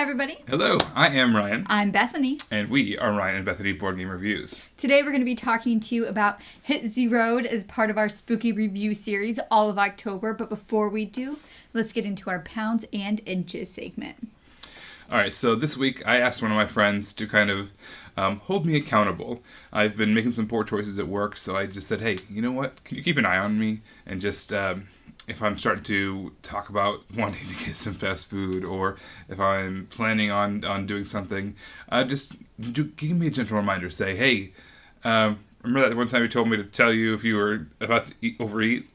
Hi, everybody. Hello, I am Ryan. I'm Bethany. And we are Ryan and Bethany Board Game Reviews. Today we're going to be talking to you about Hit Z Road as part of our spooky review series all of October. But before we do, let's get into our pounds and inches segment. All right, so this week I asked one of my friends to kind of hold me accountable. I've been making some poor choices at work, so I just said, hey, you know what? Can you keep an eye on me? And just, if I'm starting to talk about wanting to get some fast food, or if I'm planning on doing something, give me a gentle reminder. Say, hey, remember that one time you told me to tell you if you were about to overeat?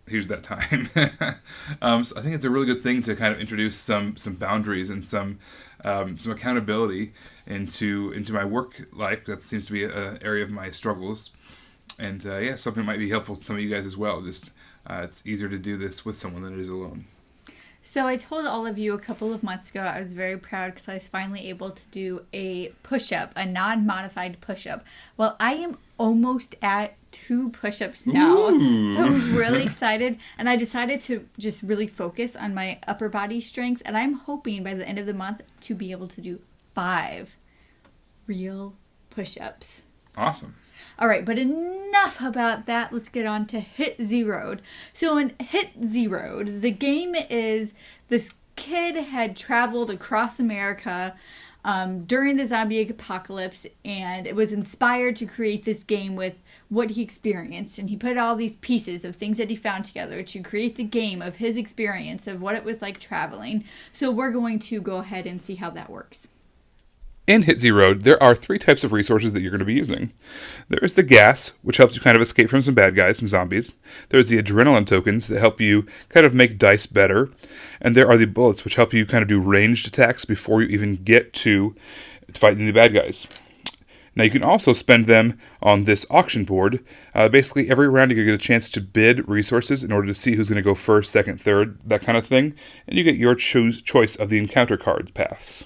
Here's that time. So I think it's a really good thing to kind of introduce some boundaries and some accountability into my work life. That seems to be an area of my struggles, and something might be helpful to some of you guys as well. Just it's easier to do this with someone than it is alone. So I told all of you a couple of months ago I was very proud because I was finally able to do a push-up, a non-modified push-up. Well, I am almost at 2 push-ups now. Ooh. So I'm really excited. And I decided to just really focus on my upper body strength. And I'm hoping by the end of the month to be able to do 5 real push-ups. Awesome. All right, but enough about that. Let's get on to Hit Z Road. So in Hit Z Road, the game is this kid had traveled across America during the zombie apocalypse, and it was inspired to create this game with what he experienced. And he put all these pieces of things that he found together to create the game of his experience of what it was like traveling. So we're going to go ahead and see how that works. In Hit Z Road, there are 3 types of resources that you're going to be using. There is the gas, which helps you kind of escape from some bad guys, some zombies. There's the adrenaline tokens that help you kind of make dice better. And there are the bullets, which help you kind of do ranged attacks before you even get to fighting the bad guys. Now, you can also spend them on this auction board. Basically, every round you're going to get a chance to bid resources in order to see who's going to go first, second, third, that kind of thing. And you get your choice of the encounter card paths.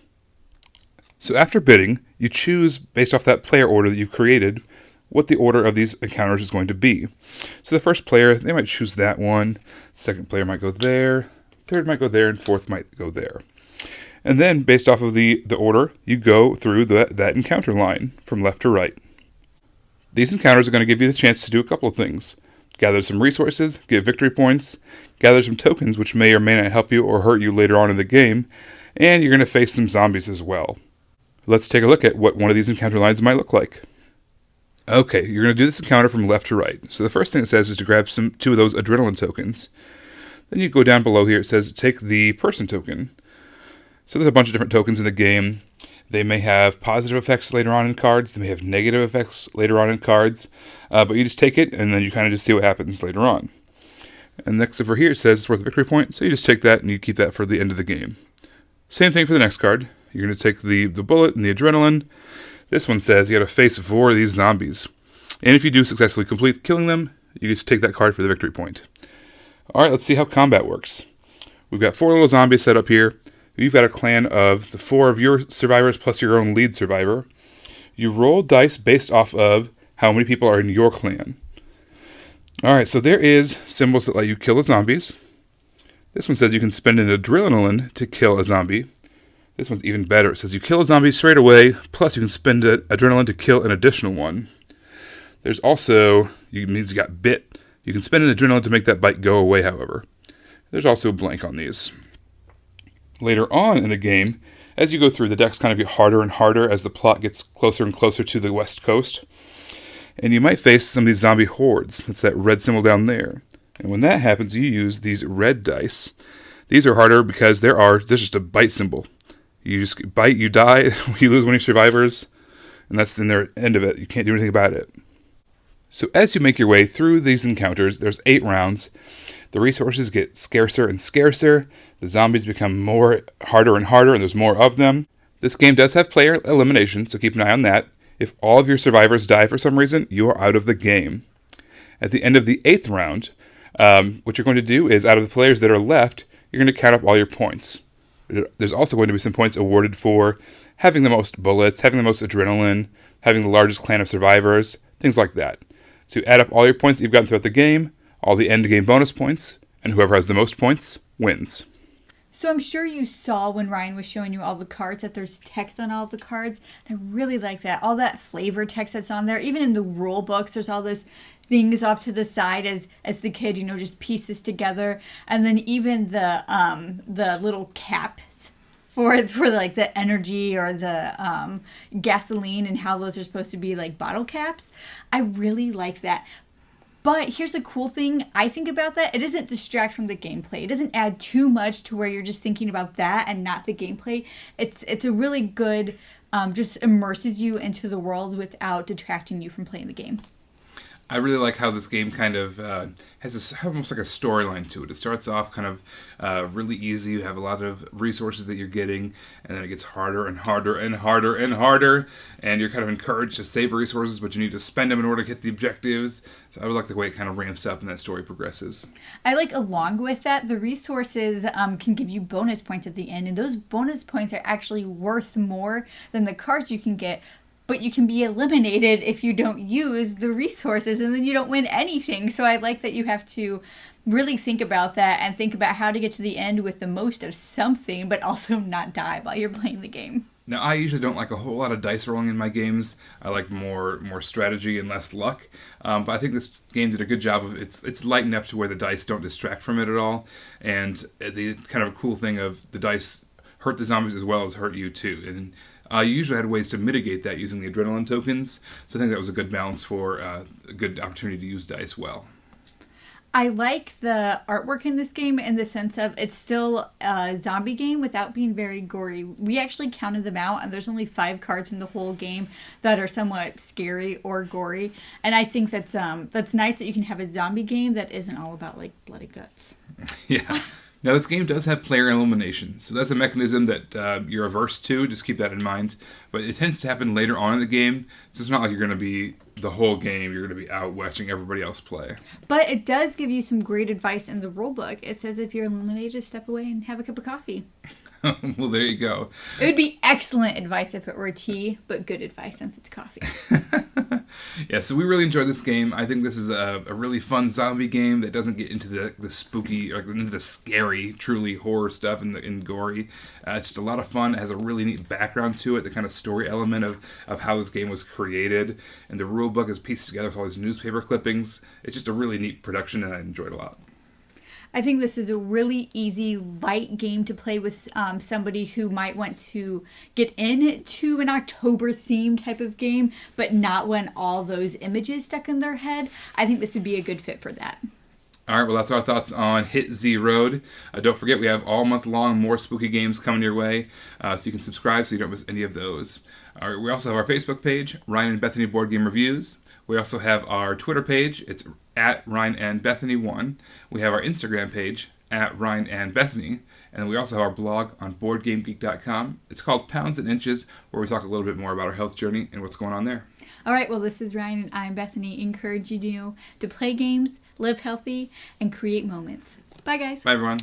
So after bidding, you choose, based off that player order that you've created, what the order of these encounters is going to be. So the first player, they might choose that one. Second player might go there. Third might go there, and fourth might go there. And then, based off of the order, you go through that encounter line from left to right. These encounters are going to give you the chance to do a couple of things. Gather some resources, get victory points, gather some tokens, which may or may not help you or hurt you later on in the game, and you're going to face some zombies as well. Let's take a look at what one of these encounter lines might look like. Okay, you're going to do this encounter from left to right. So the first thing it says is to grab 2 of those adrenaline tokens. Then you go down below here, it says take the person token. So there's a bunch of different tokens in the game. They may have positive effects later on in cards. They may have negative effects later on in cards. But you just take it, and then you kind of just see what happens later on. And next over here, it says it's worth a victory point. So you just take that, and you keep that for the end of the game. Same thing for the next card. You're going to take the bullet and the adrenaline. This one says you got to face 4 of these zombies. And if you do successfully complete killing them, you get to take that card for the victory point. All right, let's see how combat works. We've got 4 little zombies set up here. You've got a clan of the 4 of your survivors plus your own lead survivor. You roll dice based off of how many people are in your clan. All right, so there is symbols that let you kill the zombies. This one says you can spend an adrenaline to kill a zombie. This one's even better. It says you kill a zombie straight away, plus you can spend adrenaline to kill an additional one. There's also, it means you got bit. You can spend an adrenaline to make that bite go away, however. There's also a blank on these. Later on in the game, as you go through, the decks kind of get harder and harder as the plot gets closer and closer to the west coast. And you might face some of these zombie hordes. That's that red symbol down there. And when that happens, you use these red dice. These are harder because there's just a bite symbol. You just bite, you die, you lose one of your survivors, and that's in the end of it. You can't do anything about it. So as you make your way through these encounters, there's 8 rounds. The resources get scarcer and scarcer. The zombies become harder and harder, and there's more of them. This game does have player elimination, so keep an eye on that. If all of your survivors die for some reason, you are out of the game. At the end of the 8th round, what you're going to do is, out of the players that are left, you're going to count up all your points. There's also going to be some points awarded for having the most bullets, having the most adrenaline, having the largest clan of survivors, things like that. So you add up all your points that you've gotten throughout the game, all the end game bonus points, and whoever has the most points wins. So I'm sure you saw when Ryan was showing you all the cards that there's text on all the cards. I really like that. All that flavor text that's on there. Even in the rule books, there's all this things off to the side as the kid, just pieces together. And then even the little caps for like the energy or the gasoline and how those are supposed to be like bottle caps. I really like that. But here's a cool thing I think about that. It doesn't distract from the gameplay. It doesn't add too much to where you're just thinking about that and not the gameplay. It's a really good, just immerses you into the world without detracting you from playing the game. I really like how this game kind of has almost like a storyline to it. It starts off kind of really easy. You have a lot of resources that you're getting, and then it gets harder and harder and harder and harder, and you're kind of encouraged to save resources, but you need to spend them in order to get the objectives. So I would like the way it kind of ramps up and that story progresses. I like along with that, the resources can give you bonus points at the end, and those bonus points are actually worth more than the cards you can get. But you can be eliminated if you don't use the resources, and then you don't win anything. So I like that you have to really think about that and think about how to get to the end with the most of something, but also not die while you're playing the game. Now, I usually don't like a whole lot of dice rolling in my games. I like more strategy and less luck. But I think this game did a good job of it's light enough to where the dice don't distract from it at all. And the kind of cool thing of the dice hurt the zombies as well as hurt you too. And you usually had ways to mitigate that using the adrenaline tokens, so I think that was a good balance for a good opportunity to use dice well. I like the artwork in this game in the sense of it's still a zombie game without being very gory. We actually counted them out, and there's only 5 cards in the whole game that are somewhat scary or gory. And I think that's nice that you can have a zombie game that isn't all about like bloody guts. Yeah. Now, this game does have player elimination, so that's a mechanism that you're averse to. Just keep that in mind. But it tends to happen later on in the game, so it's not like you're going to be the whole game. You're going to be out watching everybody else play. But it does give you some great advice in the rulebook. It says if you're eliminated, step away and have a cup of coffee. Well, there you go. It would be excellent advice if it were tea, but good advice since it's coffee. Yeah, so we really enjoyed this game. I think this is a really fun zombie game that doesn't get into the spooky, or into the scary, truly horror stuff and gory. It's just a lot of fun. It has a really neat background to it, the kind of story element of how this game was created. And the rule book is pieced together with all these newspaper clippings. It's just a really neat production, and I enjoyed it a lot. I think this is a really easy, light game to play with somebody who might want to get into an October theme type of game, but not want all those images stuck in their head. I think this would be a good fit for that. All right, well, that's our thoughts on Hit Z Road. Don't forget, we have all month long more spooky games coming your way, so you can subscribe so you don't miss any of those. All right, we also have our Facebook page, Ryan and Bethany Board Game Reviews. We also have our Twitter page. It's at Ryan and Bethany 1. We have our Instagram page, at Ryan and Bethany. And we also have our blog on BoardGameGeek.com. It's called Pounds and Inches, where we talk a little bit more about our health journey and what's going on there. All right, well, this is Ryan and I'm Bethany, encouraging you to play games, live healthy, and create moments. Bye, guys. Bye, everyone.